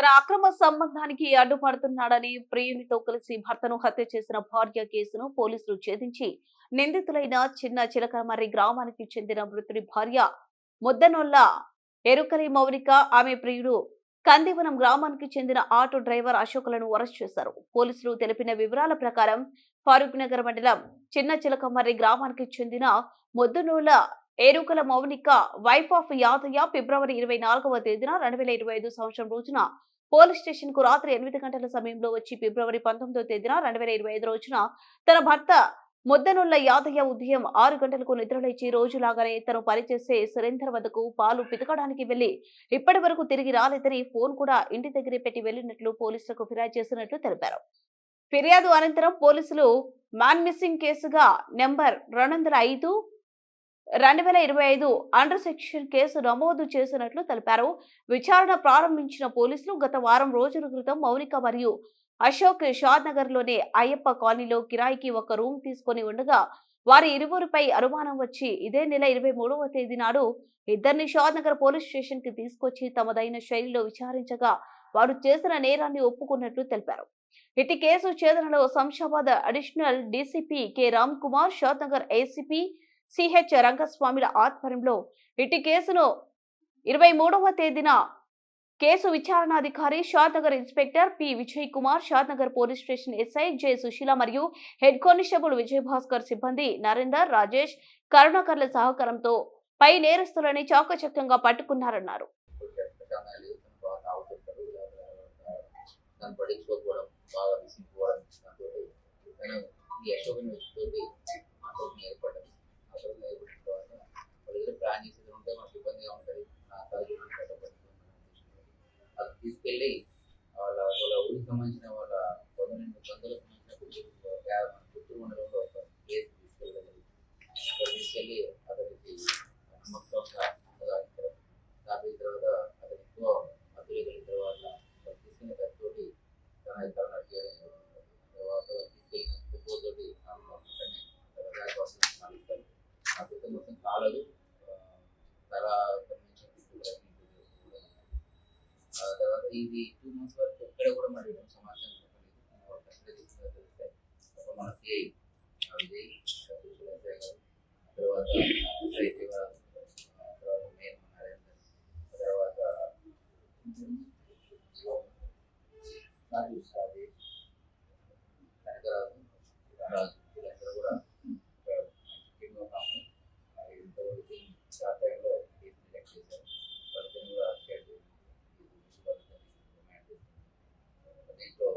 తన అక్రమ సంబంధానికి అడ్డుపడుతున్నాడని ప్రియునితో కలిసి భర్తను హత్య చేసిన భార్య కేసును పోలీసులు ఛేదించి నిందితులైన చిన్న చిలకమర్రి గ్రామానికి చెందిన మృతుడి భార్య ముద్దనొల్ల ఎరుకలి మౌనిక, ఆమె ప్రియుడు కందివనం గ్రామానికి చెందిన ఆటో డ్రైవర్ అశోకులను అరెస్ట్ చేశారు. పోలీసులు తెలిపిన వివరాల ప్రకారం ఫారూక్ నగర్ మండలం చిన్న చిలకమర్రి గ్రామానికి చెందిన ముద్దనొల్ల ఏరుకల మౌనిక వైఫ్ ఆఫ్ యాదయ్య ఫిబ్రవరి 24వ తేదీన 2025 సంవత్సరం రోజున పోలీస్ స్టేషన్ కు రాత్రి 8 గంటల సమయంలో వచ్చి ఫిబ్రవరి 19వ తేదీన 2025 రోజున తన భర్త ముద్దనొల్ల యాదయ్య ఉదయం 6 గంటలకు నిద్రలేచి రోజులాగానే తను పనిచేసే సురేందర్ వద్దకు పాలు పితకడానికి వెళ్లి ఇప్పటి వరకు తిరిగి రాలేదని, ఫోన్ కూడా ఇంటి దగ్గరే పెట్టి వెళ్లినట్లు పోలీసులకు ఫిర్యాదు చేసినట్లు తెలిపారు. ఫిర్యాదు అనంతరం పోలీసులు మ్యాన్ మిస్సింగ్ కేసుగా నెంబర్ 205/2025 అండర్ సెక్షన్ కేసు నమోదు చేసినట్లు తెలిపారు. విచారణ ప్రారంభించిన పోలీసులు గత వారం రోజుల క్రితం మౌనిక మరియు అశోక్ షాద్ నగర్ లోని అయ్యప్ప కాలనీలో కిరాయికి ఒక రూమ్ తీసుకుని ఉండగా వారి ఇరువురిపై అనుమానం వచ్చి ఇదే నెల 23వ తేదీ నాడు ఇద్దరిని షాద్ నగర్ పోలీస్ స్టేషన్ కి తీసుకొచ్చి తమదైన శైలిలో విచారించగా వారు చేసిన నేరాన్ని ఒప్పుకున్నట్లు తెలిపారు. ఇటు కేసు ఛేదనలో Shamshabad additional DCP K Ram Kumar, Shad Nagar ACP CH రంగస్వామిల ఆధ్వర్యంలో ఇటు కేసును 23వ తేదీన కేసు విచారణాధికారి Shad Nagar inspector P Vijay Kumar, Shad Nagar police station SI J Sushila మరియు హెడ్ కానిస్టేబుల్ విజయ్ భాస్కర్ సిబ్బంది నరేందర్, రాజేష్, కరుణాకర్ల సహకారంతో పై నేరస్తులని చాకచక్యంగా పట్టుకున్నారన్నారు. తీసుకెళ్ళి వాళ్ళ ఊరికి సంబంధించిన వాళ్ళ 19 సందులకు సంబంధించిన పుత్తూరు మండలంలో ఒక ప్లేస్ తీసుకెళ్ళి అతనికి నమ్మకంగా దాని తర్వాత అతను ఎక్కువ మధ్యలో వెళ్ళిన తర్వాత తీసుకునే ఖర్చుతోటి తన తర్వాత తీసుకెళ్ళిన కుటుంబంతోటి ఆ కుటుంబం మొత్తం కాలదు తర్వాత ఇది 2 months వరకు ఎక్కడ కూడా మరి సమాచారం తెలిస్తే మన సిఐ విజయ్ తర్వాత మెయిన్ నరేందర్ తర్వాత కనకరాజు రాజు వీళ్ళందరూ కూడా టీంలో ఉన్నాము. ఆ టైంలో సెలెక్ట్ చేశారు. వాళ్ళని కూడా షేర్ చేశారు. దీంట్లో